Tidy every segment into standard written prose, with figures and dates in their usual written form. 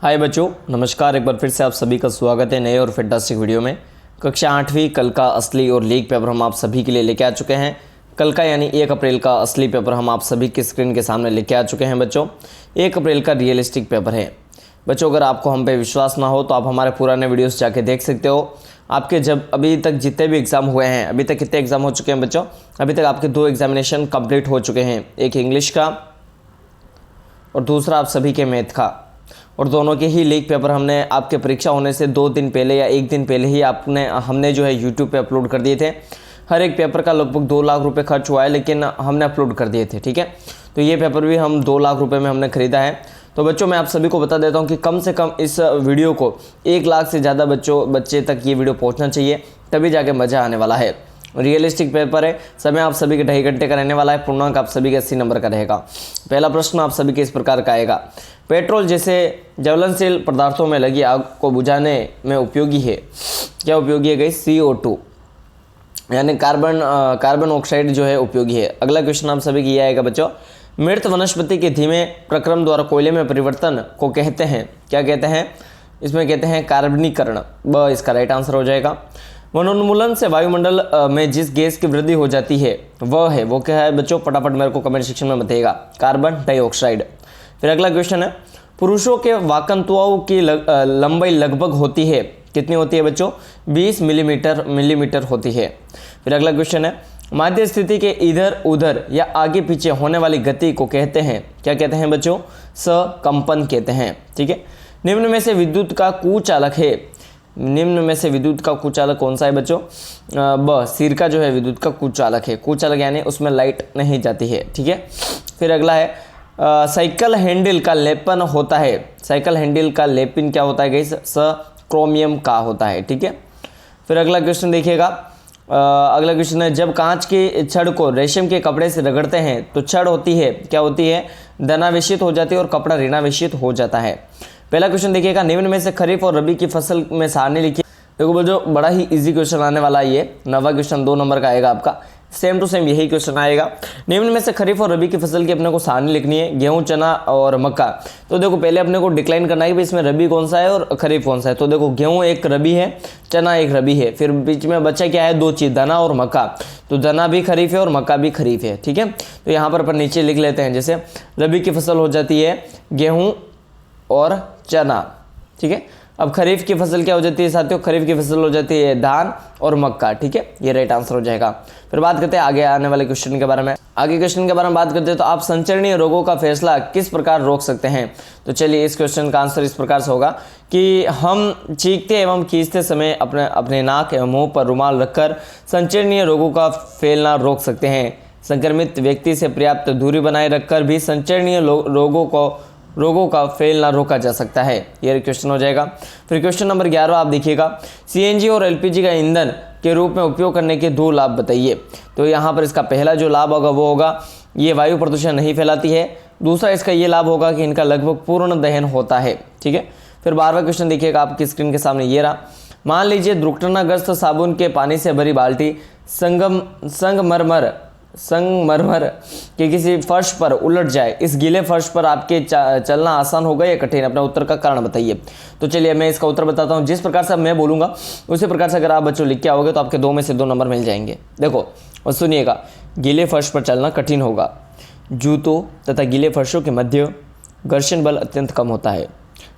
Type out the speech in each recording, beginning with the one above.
हाय बच्चों, नमस्कार। एक बार फिर से आप सभी का स्वागत है नए और फैंटास्टिक वीडियो में। कक्षा 8वीं कल का असली और लीक पेपर हम आप सभी के लिए लेके आ चुके हैं। कल का यानी 1 अप्रैल का असली पेपर हम आप सभी की स्क्रीन के सामने लेके आ चुके हैं बच्चों। 1 अप्रैल का रियलिस्टिक पेपर है बच्चों। अगर आपको हम पे विश्वास ना हो तो आप हमारे पुराने वीडियोस जाके देख सकते हो। आपके जब अभी तक जितने भी एग्ज़ाम हुए हैं, अभी तक कितने एग्ज़ाम हो चुके हैं बच्चों? अभी तक आपके 2 एग्जामिनेशन कंप्लीट हो चुके हैं, एक इंग्लिश का और दूसरा आप सभी के मैथ का। और दोनों के ही लीक पेपर हमने आपके परीक्षा होने से 2 दिन पहले या 1 दिन पहले ही हमने जो है यूट्यूब पे अपलोड कर दिए थे। हर एक पेपर का लगभग 2 लाख रुपए खर्च हुआ है, लेकिन हमने अपलोड कर दिए थे। ठीक है, तो ये पेपर भी हम 2 लाख रुपए में हमने ख़रीदा है। तो बच्चों मैं आप सभी को बता देता हूँ कि कम से कम इस वीडियो को 1 लाख से ज़्यादा बच्चे तक ये वीडियो पहुँचना चाहिए, तभी जाके मज़ा आने वाला है। रियलिस्टिक पेपर है, समय आप सभी के 2.5 घंटे का रहने वाला है। पूर्णांक आप सभी के 80 नंबर का रहेगा। पहला प्रश्न आप सभी के इस प्रकार का आएगा। पेट्रोल जैसे ज्वलनशील पदार्थों में लगी आग को बुझाने में उपयोगी है। क्या उपयोगी है गई? CO2 यानी कार्बन ऑक्साइड जो है उपयोगी है। अगला क्वेश्चन आप सभी की ये आएगा बच्चों। मृत वनस्पति के धीमे प्रक्रम द्वारा कोयले में परिवर्तन को कहते हैं। क्या कहते हैं? इसमें कहते हैं कार्बनीकरण। ब इसका राइट आंसर हो जाएगा। वनोन्मूलन से वायुमंडल में जिस गैस की वृद्धि हो जाती है वो क्या है बच्चों? फटाफट मेरे को कमेंट सेक्शन में बताइएगा। Carbon dioxide. फिर अगला क्वेश्चन है, पुरुषों के वाकंतुओं की लंबाई लगभग होती है। कितनी होती है बच्चों? 20 मिलीमीटर होती है। फिर अगला क्वेश्चन है, माध्य स्थिति के इधर उधर या आगे पीछे होने वाली गति को कहते हैं। क्या कहते हैं बच्चों? सकंपन कहते हैं। ठीक है। निम्न में से विद्युत का कुचालक है। निम्न में से विद्युत का कुचालक कौन सा है बच्चों? ब सिरका जो है विद्युत का कुचालक है। कुचालक यानी उसमें लाइट नहीं जाती है। ठीक है। फिर अगला है, साइकिल हैंडल का लेपन होता है। साइकिल हैंडल का लेपिन क्या होता है गाइस? क्रोमियम का होता है। ठीक है। फिर अगला क्वेश्चन देखिएगा। अगला क्वेश्चन है, जब कांच की छड़ को रेशम के कपड़े से रगड़ते हैं तो छड़ होती है, क्या होती है? धनावेशित हो जाती है और कपड़ा ऋणावेशित हो जाता है। पहला क्वेश्चन देखिएगा, निम्न में से खरीफ और रबी की फसल में सारणी लिखिए। देखो बोलो, बड़ा ही इजी क्वेश्चन आने वाला है ये। 9वां क्वेश्चन 2 नंबर का आएगा आपका। सेम टू सेम यही क्वेश्चन आएगा। निम्न में से खरीफ और रबी की फसल की अपने को सारणी लिखनी है। गेहूं, चना और मक्का। तो देखो पहले अपने को डिक्लाइन करना है कि इसमें रबी कौन सा है और खरीफ कौन सा है। तो देखो गेहूं एक रबी है, चना एक रबी है। फिर बीच में बच्चा क्या है? 2 चीज़, धना और मक्का। तो धना भी खरीफ है और मक्का भी खरीफ है। ठीक है। तो यहाँ पर अपन नीचे लिख लेते हैं। जैसे रबी की फसल हो जाती है गेहूँ और चना। ठीक है। अब खरीफ की फसल क्या हो जाती है साथियों? खरीफ की फसल हो जाती है धान और मक्का। ठीक है, ये राइट आंसर हो जाएगा। फिर बात करते हैं आगे आने वाले क्वेश्चन के बारे में। आगे क्वेश्चन के बारे में बात करते हैं तो आप संचरणीय रोगों का फैसला किस प्रकार रोक सकते हैं? तो चलिए इस क्वेश्चन का आंसर इस प्रकार से होगा कि हम चीखते एवं खींचते समय अपने नाक एवं मुंह पर रुमाल रखकर संचरणीय रोगों का फैलना रोक सकते हैं। संक्रमित व्यक्ति से पर्याप्त दूरी बनाए रखकर भी संचरणीय रोगों का फैलना रोका जा सकता है। यह क्वेश्चन हो जाएगा। फिर क्वेश्चन नंबर 11 आप देखिएगा, CNG और LPG का ईंधन के रूप में उपयोग करने के 2 लाभ बताइए। तो यहाँ पर इसका पहला जो लाभ होगा वो होगा ये वायु प्रदूषण नहीं फैलाती है। दूसरा इसका ये लाभ होगा कि इनका लगभग पूर्ण दहन होता है। ठीक है। फिर 12वां क्वेश्चन देखिएगा आपकी स्क्रीन के सामने ये रहा। मान लीजिए दुर्घटनाग्रस्त साबुन के पानी से भरी बाल्टी संगमरमर के किसी फर्श पर उलट जाए। इस गीले फर्श पर आपके चलना आसान होगा या कठिन? अपना उत्तर का कारण बताइए। तो चलिए मैं इसका उत्तर बताता हूँ। जिस प्रकार से मैं बोलूँगा उसी प्रकार से अगर आप बच्चों लिख के आओगे तो आपके 2 में से 2 नंबर मिल जाएंगे। देखो और सुनिएगा, गीले फर्श पर चलना कठिन होगा। जूतों तथा गीले फर्शों के मध्य घर्षण बल अत्यंत कम होता है।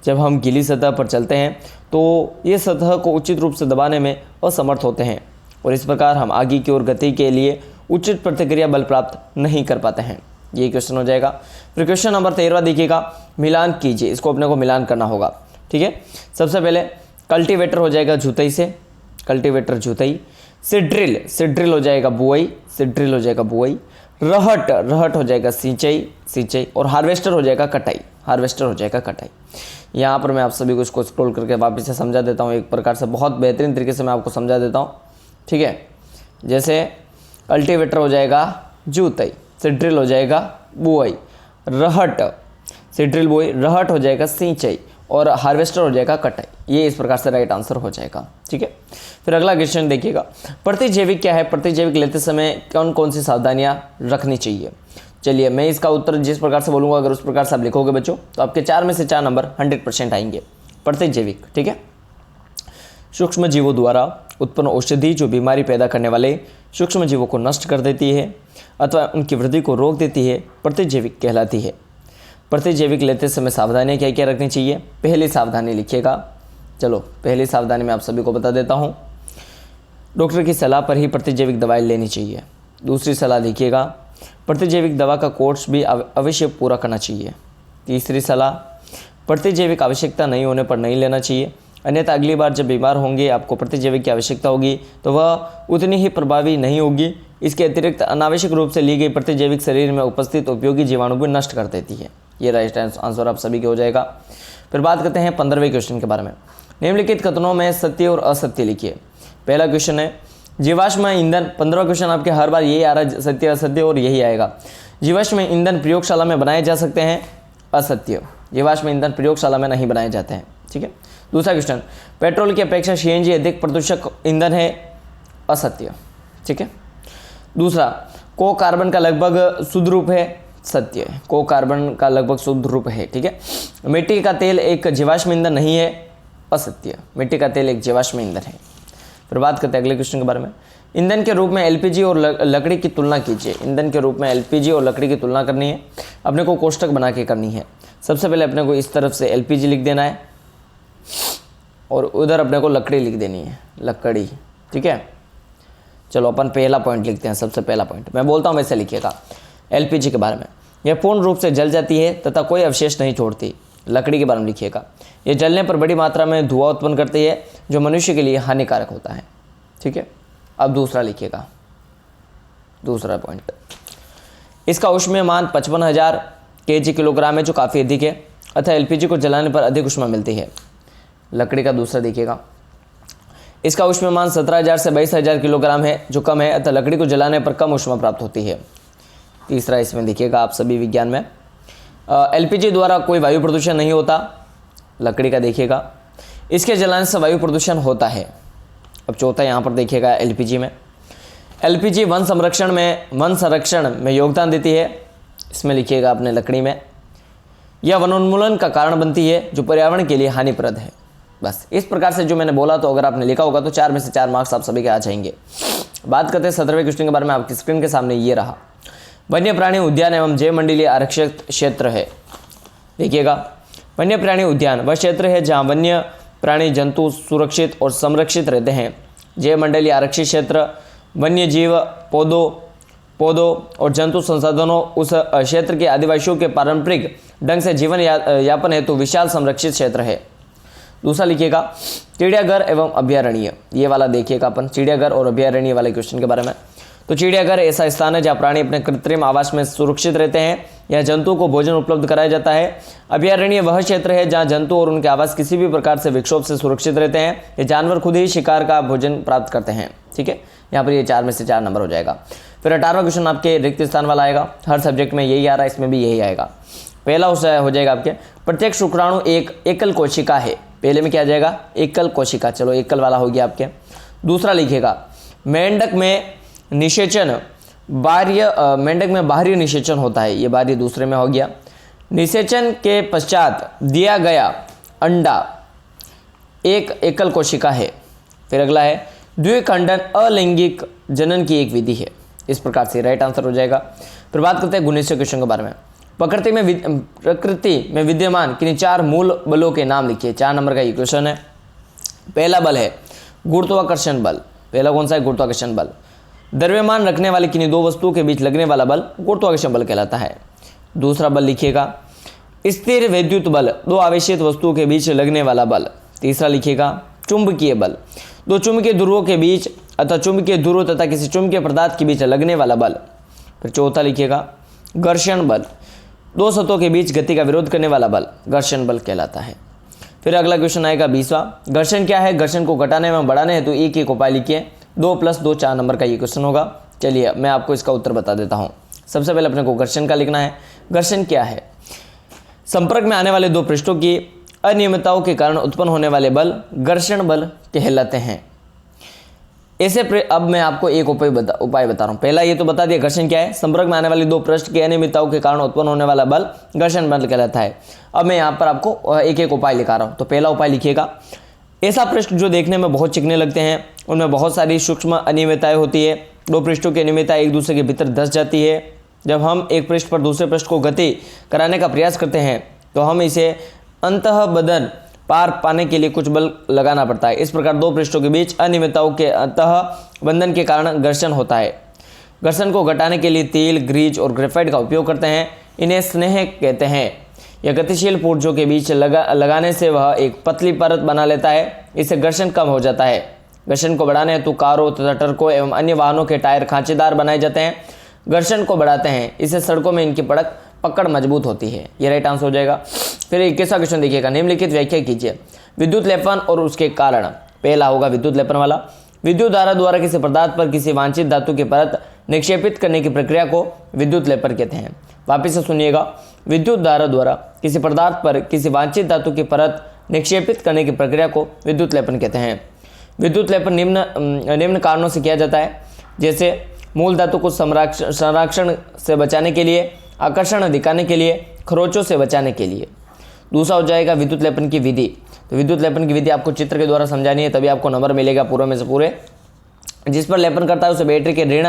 जब हम गीली सतह पर चलते हैं तो ये सतह को उचित रूप से दबाने में असमर्थ होते हैं और इस प्रकार हम आगे की ओर गति के लिए उचित प्रतिक्रिया बल प्राप्त नहीं कर पाते हैं। ये क्वेश्चन हो जाएगा। फिर क्वेश्चन नंबर 13 देखिएगा, मिलान कीजिए। इसको अपने को मिलान करना होगा। ठीक है। सबसे पहले कल्टीवेटर हो जाएगा जुताई से, कल्टीवेटर जुताई। सिड्रिल हो जाएगा बुआई, सिड्रिल हो जाएगा बुआई। रहट हो जाएगा सिंचाई और हार्वेस्टर हो जाएगा कटाई, हार्वेस्टर हो जाएगा कटाई। यहाँ पर मैं आप सभी को इसको स्क्रॉल करके वापस से समझा देता हूँ। एक प्रकार से बहुत बेहतरीन तरीके से मैं आपको समझा देता हूँ। ठीक है। जैसे कल्टीवेटर हो जाएगा जुताई, सिड्रिल हो जाएगा बुआई, सिड्रिल बुआई, रहट हो जाएगा सिंचाई और हार्वेस्टर हो जाएगा कटाई। ये इस प्रकार से राइट आंसर हो जाएगा। ठीक है। फिर अगला क्वेश्चन देखिएगा, प्रतिजैविक क्या है? प्रतिजैविक लेते समय कौन कौन सी सावधानियां रखनी चाहिए? चलिए मैं इसका उत्तर जिस प्रकार से बोलूँगा अगर उस प्रकार से आप लिखोगे बच्चों तो आपके 4 में से 4 नंबर 100% आएंगे। प्रतिजैविक, ठीक है, सूक्ष्म जीवों द्वारा उत्पन्न औषधि जो बीमारी पैदा करने वाले सूक्ष्म जीवों को नष्ट कर देती है अथवा उनकी वृद्धि को रोक देती है, प्रतिजैविक कहलाती है। प्रतिजैविक लेते समय सावधानियाँ क्या क्या रखनी चाहिए? पहली सावधानी लिखिएगा। चलो पहली सावधानी मैं आप सभी को बता देता हूँ, डॉक्टर की सलाह पर ही प्रतिजैविक दवाई लेनी चाहिए। दूसरी सलाह देखिएगा, प्रतिजैविक दवा का कोर्स भी अवश्य पूरा करना चाहिए। तीसरी सलाह, प्रतिजैविक आवश्यकता नहीं होने पर नहीं लेना चाहिए, अन्यथा अगली बार जब बीमार होंगे आपको प्रतिजैविक की आवश्यकता होगी तो वह उतनी ही प्रभावी नहीं होगी। इसके अतिरिक्त अनावश्यक रूप से ली गई प्रतिजैविक शरीर में उपस्थित उपयोगी जीवाणु भी नष्ट कर देती है। ये राइट आंसर आप सभी के हो जाएगा। फिर बात करते हैं 15वें क्वेश्चन के बारे में। निम्नलिखित कथनों में सत्य और असत्य लिखिए। पहला क्वेश्चन है जीवाश्म ईंधन। 15वां क्वेश्चन आपके हर बार यही आ रहा है, सत्य असत्य, और यही आएगा। जीवाश्म ईंधन प्रयोगशाला में बनाए जा सकते हैं? असत्य, जीवाश्म ईंधन प्रयोगशाला में नहीं बनाए जाते हैं, ठीक है। दूसरा क्वेश्चन, पेट्रोल की अपेक्षा सीएनजी अधिक प्रदूषक ईंधन है? असत्य, ठीक है। दूसरा, को कार्बन का लगभग शुद्ध रूप है? सत्य है, को कार्बन का लगभग शुद्ध रूप है, ठीक है। मिट्टी का तेल एक जीवाश्म ईंधन नहीं है? असत्य, मिट्टी का तेल एक जीवाश्म ईंधन है। फिर बात करते हैं अगले क्वेश्चन के बारे में। ईंधन के रूप में एलपीजी और लकड़ी की तुलना कीजिए। ईंधन के रूप में एलपीजी और लकड़ी की तुलना करनी है, अपने को कोष्टक बना के करनी है। सबसे पहले अपने को इस तरफ से एलपीजी लिख देना है और उधर अपने को लकड़ी लिख देनी है, लकड़ी, ठीक है। चलो अपन पहला पॉइंट लिखते हैं। सबसे पहला पॉइंट मैं बोलता हूँ वैसे लिखिएगा। एलपीजी के बारे में, यह पूर्ण रूप से जल जाती है तथा कोई अवशेष नहीं छोड़ती। लकड़ी के बारे में लिखिएगा, यह जलने पर बड़ी मात्रा में धुआं उत्पन्न करती है जो मनुष्य के लिए हानिकारक होता है, ठीक है। अब दूसरा लिखिएगा, दूसरा पॉइंट, इसका ऊष्मीयमान 55,000 kg किलोग्राम है जो काफ़ी अधिक है, अतः एलपीजी को जलाने पर अधिक ऊष्मा मिलती है। लकड़ी का दूसरा देखिएगा, इसका ऊष्मीयमान 17,000 से 22,000 किलोग्राम है जो कम है, अतः लकड़ी को जलाने पर कम ऊष्मा प्राप्त होती है। तीसरा इसमें देखिएगा आप सभी विज्ञान में, एलपीजी द्वारा कोई वायु प्रदूषण नहीं होता। लकड़ी का देखिएगा, इसके जलाने से वायु प्रदूषण होता है। अब चौथा यहाँ पर देखिएगा एलपीजी में, एलपीजी वन संरक्षण में योगदान देती है। इसमें लिखिएगा आपने लकड़ी में, यह वनोन्मूलन का कारण बनती है जो पर्यावरण के लिए हानिप्रद है। बस इस प्रकार से जो मैंने बोला तो अगर आपने लिखा होगा तो 4 में से 4 मार्क्स आप सभी के आ जाएंगे। बात करते हैं 17वें क्वेश्चन के बारे में। आपकी स्क्रीन के सामने ये रहा, वन्य प्राणी उद्यान एवं जैव मंडलीय आरक्षित क्षेत्र है। देखिएगा, वन्य प्राणी उद्यान वह क्षेत्र है जहाँ वन्य प्राणी जंतु सुरक्षित और संरक्षित रहते हैं। जैव मंडलीय आरक्षित क्षेत्र वन्य जीव, पौधों और जंतु संसाधनों उस क्षेत्र के आदिवासियों के पारंपरिक ढंग से जीवन यापन हेतु विशाल संरक्षित क्षेत्र है। दूसरा लिखिएगा, चिड़ियाघर एवं अभयारण्य। ये वाला देखिएगा अपन, चिड़ियाघर और अभयारण्य वाले क्वेश्चन के बारे में। तो चिड़ियाघर ऐसा स्थान है जहाँ प्राणी अपने कृत्रिम आवास में सुरक्षित रहते हैं, यहाँ जंतुओं को भोजन उपलब्ध कराया जाता है। अभयारण्य वह क्षेत्र है जहाँ जंतु और उनके आवास किसी भी प्रकार से विक्षोभ से सुरक्षित रहते हैं। ये जानवर खुद ही शिकार का भोजन प्राप्त करते हैं, ठीक है। यहाँ पर ये 4 में से 4 नंबर हो जाएगा। फिर 18वां क्वेश्चन आपके रिक्त स्थान वाला आएगा। हर सब्जेक्ट में यही आ रहा है, इसमें भी यही आएगा। पहला हो जाएगा आपके, प्रत्येक शुक्राणु एक एकल कोशिका है। पहले में क्या आ जाएगा? एकल कोशिका। चलो एकल वाला हो गया आपके। दूसरा लिखिएगा, मेंढक में निषेचन मेंढक में बाहरी निषेचन होता है। ये बाहरी दूसरे में हो गया। निषेचन के पश्चात दिया गया अंडा एक एकल कोशिका है। फिर अगला है, द्विखंडन अलैंगिक जनन की एक विधि है। इस प्रकार से राइट आंसर हो जाएगा। फिर बात करते हैं 19वें क्वेश्चन के बारे में। प्रकृति में विद्यमान किन्हीं 4 मूल बलों के नाम लिखिए। 4 नंबर का ये क्वेश्चन है। पहला बल है गुरुत्वाकर्षण बल। पहला कौन सा है? गुरुत्वाकर्षण बल। द्रव्यमान रखने वाली किन्हीं 2 वस्तुओं के बीच लगने वाला बल गुरुत्वाकर्षण बल कहलाता है। दूसरा बल लिखिएगा, स्थिर वैद्युत बल, 2 आवेशित वस्तुओं के बीच लगने वाला बल। तीसरा लिखिएगा, चुंबकीय बल, 2 चुंबकीय ध्रुवों के बीच अथवा चुंबकीय ध्रुव तथा किसी चुंबकीय पदार्थ के बीच लगने वाला बल। फिर चौथा लिखिएगा, घर्षण बल, 2 सतहों के बीच गति का विरोध करने वाला बल घर्षण बल कहलाता है। फिर अगला क्वेश्चन आएगा 20वां। घर्षण क्या है? घर्षण को घटाने में बढ़ाने हेतु एक एक उपाय लिखिए। 2 + 2 4 नंबर का ये क्वेश्चन होगा। चलिए मैं आपको इसका उत्तर बता देता हूँ। सबसे पहले अपने को घर्षण का लिखना है। घर्षण क्या है? संपर्क में आने वाले 2 पृष्ठों की अनियमितताओं के कारण उत्पन्न होने वाले बल घर्षण बल कहलाते हैं। अब मैं आपको एक उपाय बता रहा हूँ। पहला ये तो बता दिया घर्षण क्या है, संपर्क में आने वाली दो पृष्ठ की अनियमितताओं के कारण उत्पन्न होने वाला बल घर्षण बल कहलाता है। अब मैं यहाँ पर आपको एक एक उपाय लिखा रहा हूँ। तो पहला उपाय लिखिएगा, ऐसा पृष्ठ जो देखने में बहुत चिकने लगते हैं, उनमें बहुत सारी सूक्ष्म अनियमितताएं होती है, दो पृष्ठों की अनियमितता एक दूसरे के भीतर धंस जाती है। जब हम एक पृष्ठ पर दूसरे पृष्ठ को गति कराने का प्रयास करते हैं तो हम इसे अंतः बदन पार पाने के लिए कुछ बल लगाना पड़ता है। इस प्रकार दो पृष्ठों के बीच अनियमितताओं के अंतः बंधन के कारण घर्षण होता है। घर्षण को घटाने के लिए तेल, ग्रीज और ग्रेफाइट का उपयोग करते हैं। इन्हें स्नेह कहते हैं। यह गतिशील पुर्जों के बीच लगाने से वह एक पतली परत बना लेता है। इससे घर्षण कम हो जाता है। घर्षण को बढ़ाने हेतु कारों तथा ट्रकों एवं अन्य वाहनों के टायर खांचेदार बनाए जाते हैं। घर्षण को बढ़ाते हैं, इससे सड़कों में इनकी पकड़ मजबूत होती है। ये राइट आंसर हो जाएगा। फिर 21वां क्वेश्चन देखिएगा, निम्नलिखित व्याख्या कीजिए। विद्युत लेपन और उसके कारण। पहला होगा विद्युत लेपन वाला। विद्युत धारा द्वारा किसी पदार्थ पर किसी वांछित धातु की परत निक्षेपित करने की प्रक्रिया को विद्युत लेपन कहते हैं। वापिस से सुनिएगा, विद्युत धारा द्वारा किसी पदार्थ पर किसी वांछित धातु की परत निक्षेपित करने की प्रक्रिया को विद्युत लेपन कहते हैं। विद्युत लेपन निम्न कारणों से किया जाता है, जैसे मूल धातु को संरक्षण से बचाने के लिए, आकर्षण दिखाने के लिए, खरोचों से बचाने के लिए। दूसरा हो जाएगा विद्युत लेपन की विधि। तो विद्युत लेपन की विधि आपको चित्र के द्वारा समझानी है, तभी आपको नंबर मिलेगा पूरे में से पूरे। जिस पर लेपन करता है उसे बैटरी के ऋण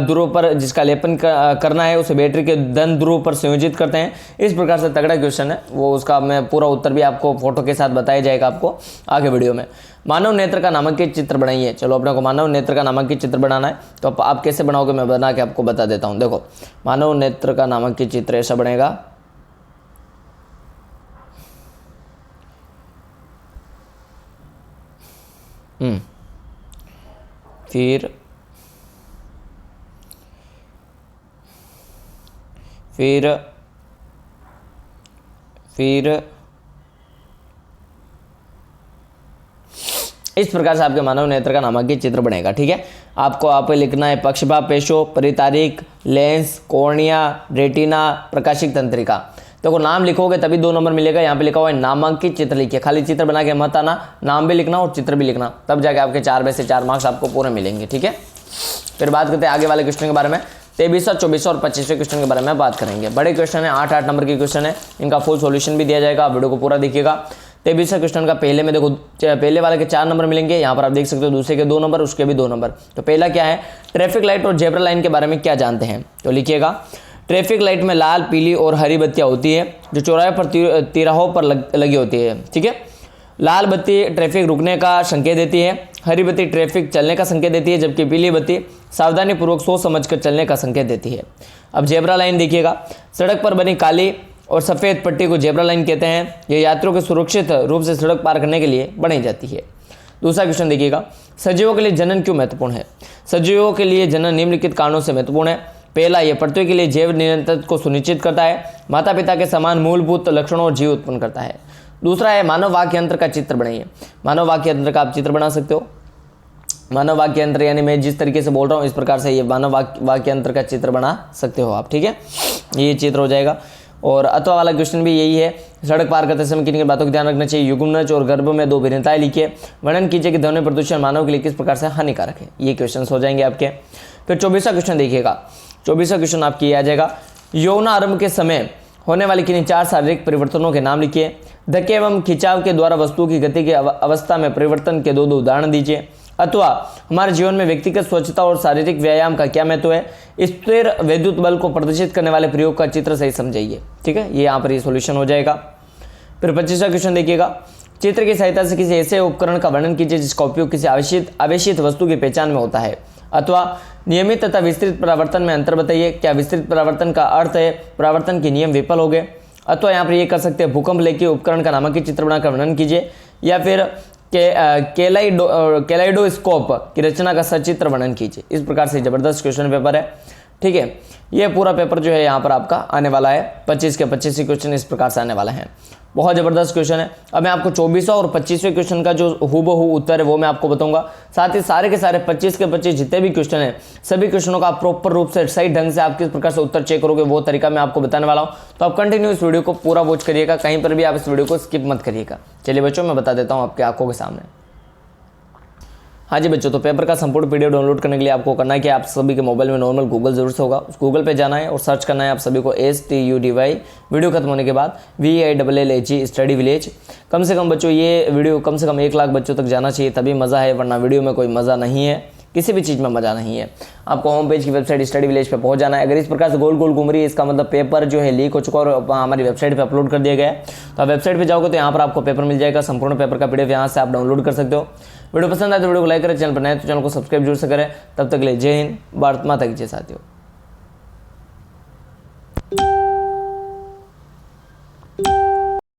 ध्रुव पर, जिसका लेपन करना है उसे बैटरी के धन ध्रुव पर संयोजित करते हैं। इस प्रकार से तगड़ा क्वेश्चन है वो, उसका मैं पूरा उत्तर भी आपको फोटो के साथ बताया जाएगा आपको आगे वीडियो में। मानव नेत्र का नामांकित चित्र बनाइए। चलो अपने को मानव नेत्र का नामांकित चित्र बनाना है, तो आप कैसे बनाओगे मैं बना के आपको बता देता हूँ। देखो, मानव नेत्र का नामांकित चित्र ऐसा बनेगा। फिर इस प्रकार से आपके मानव नेत्र का नामांकित चित्र बनेगा। ठीक है, आपको लिखना है पक्षभा, पेशो, परितारिक, लेंस, कॉर्निया, रेटिना, प्रकाशिक तंत्रिका। देखो नाम लिखोगे तभी 2 नंबर मिलेगा। यहाँ पे लिखा हुआ है नामांकित चित्र लिखिए, खाली चित्र बना के मत आना, नाम भी लिखना और चित्र भी लिखना, तब जाके आपके 4 में से 4 मार्क्स आपको पूरे मिलेंगे। ठीक है, फिर बात करते हैं आगे वाले क्वेश्चन के बारे में। 23वां, 24वां और 25वें क्वेश्चन के बारे में बात करेंगे। बड़े क्वेश्चन है, 8 नंबर के क्वेश्चन है, इनका फुल सॉल्यूशन भी दिया जाएगा। आप वीडियो को पूरा देखिएगा। 23वां क्वेश्चन का पहले में देखो, पहले वाले के 4 नंबर मिलेंगे, यहाँ पर आप देख सकते हो, दूसरे के 2 नंबर, उसके भी 2 नंबर। तो पहला क्या है, ट्रैफिक लाइट और जेब्रा लाइन के बारे में क्या जानते हैं। तो लिखिएगा, ट्रैफिक लाइट में लाल, पीली और हरी बत्तियां होती है जो चौराहे पर तिराहों पर लगी होती है। ठीक है, लाल बत्ती ट्रैफिक रुकने का संकेत देती है, हरी बत्ती ट्रैफिक चलने का संकेत देती है, जबकि पीली बत्ती सावधानीपूर्वक सोच समझकर चलने का संकेत देती है। अब जेब्रा लाइन देखिएगा, सड़क पर बनी काली और सफ़ेद पट्टी को जेब्रा लाइन कहते हैं। यह यात्रियों को सुरक्षित रूप से सड़क पार करने के लिए बनाई जाती है। दूसरा क्वेश्चन देखिएगा, सजीवों के लिए जनन क्यों महत्वपूर्ण है। सजीवों के लिए जनन निम्नलिखित कारणों से महत्वपूर्ण है। पहला, यह पृथ्वी के लिए जैव निरंतरता को सुनिश्चित करता है, माता पिता के समान मूलभूत लक्षणों और जीव उत्पन्न करता है। दूसरा है, मानव वाक्य यंत्र का चित्र बनाइए। मानव वाक्य यंत्र का आप चित्र बना सकते हो। मानव वाक्य यंत्र यानी मैं जिस तरीके से बोल रहा हूँ इस प्रकार से ये मानव वाक्य यंत्र का चित्र बना सकते हो आप। ठीक है, ये चित्र हो जाएगा। और अथवा वाला क्वेश्चन भी यही है, सड़क पार करते समय किन किन बातों का ध्यान रखना चाहिए। युग्मनज और गर्भ में 2 भिन्नताएं लिखिए। वर्णन कीजिए कि ध्वनि प्रदूषण मानव के लिए किस प्रकार से हानिकारक है। ये क्वेश्चन हो जाएंगे आपके। फिर 24वां क्वेश्चन देखिएगा। 24वां क्वेश्चन आपकी आ जाएगा, यौनारंभ के समय होने वाले किन्हीं 4 शारीरिक परिवर्तनों के नाम लिखिए। धक्के एवं खिंचाव के द्वारा वस्तु की गति की अवस्था में परिवर्तन के 2 उदाहरण दीजिए। अथवा हमारे जीवन में व्यक्तिगत स्वच्छता और शारीरिक व्यायाम का क्या महत्व है। स्थिर विद्युत बल को प्रदर्शित करने वाले प्रयोग का चित्र सही समझाइए। ठीक है, ये यहाँ पर ये सॉल्यूशन हो जाएगा। फिर 25वां क्वेश्चन देखिएगा, चित्र की सहायता से किसी ऐसे उपकरण का वर्णन कीजिए जिसका उपयोग किसी आवेशित वस्तु की पहचान में होता है। अथवा नियमित तथा विस्तृत परावर्तन में अंतर बताइए। क्या विस्तृत परावर्तन का अर्थ है परावर्तन के नियम विफल हो गए। अथवा यहाँ पर ये कर सकते हैं, भूकंप लेके उपकरण का नामांकित चित्र बनाकर वर्णन कीजिए। या फिर कैलाइडोस्कोप की रचना का सचित्र वर्णन कीजिए। इस प्रकार से जबरदस्त क्वेश्चन पेपर है। ठीक है, ये पूरा पेपर जो है यहाँ पर आपका आने वाला है 25 के 25 क्वेश्चन इस प्रकार से आने वाला है। बहुत ज़बरदस्त क्वेश्चन है। अब मैं आपको 24वां और 25वें क्वेश्चन का जो हूबहू उत्तर है वो मैं आपको बताऊंगा। साथ ही सारे के सारे 25 के 25 जितने भी क्वेश्चन हैं सभी क्वेश्चनों का आप प्रॉपर रूप से सही ढंग से आप किस प्रकार से उत्तर चेक करोगे वो तरीका मैं आपको बताने वाला हूँ। तो आप कंटिन्यू इस वीडियो को पूरा वॉच करिएगा, कहीं पर भी आप इस वीडियो को स्किप मत करिएगा। चलिए बच्चों, मैं बता देता हूँ आपकी आंखों के सामने। हाँ जी बच्चों, तो पेपर का संपूर्ण पीडीएफ डाउनलोड करने के लिए आपको करना है कि आप सभी के मोबाइल में नॉर्मल गूगल जरूर से होगा। उस गूगल पे जाना है और सर्च करना है आप सभी को STUDY, वीडियो खत्म होने के बाद VILLAGE स्टडी विलेज। कम से कम बच्चों ये वीडियो कम से कम 1 लाख बच्चों तक जाना चाहिए, तभी मज़ा है, वरना वीडियो में कोई मज़ा नहीं है, किसी भी चीज़ में मज़ा नहीं है। आपको होम पेज की वेबसाइट स्टडी विलेज पे पहुंच जाना है। अगर इस प्रकार से गोल गोल घूम रही है, इसका मतलब पेपर जो है लीक हो चुका और हमारी वेबसाइट पे अपलोड कर दिया गया है। तो आप वेबसाइट पे जाओगे तो यहाँ पर आपको पेपर मिल जाएगा, संपूर्ण पेपर का पीडीएफ यहाँ से आप डाउनलोड कर सकते हो। वीडियो पसंद आए तो वीडियो को लाइक करें, चैनल पर नए तो चैनल को सब्सक्राइब जरूर से करें। तब तक के लिए जय हिंद, भारत माता की जय साथियों।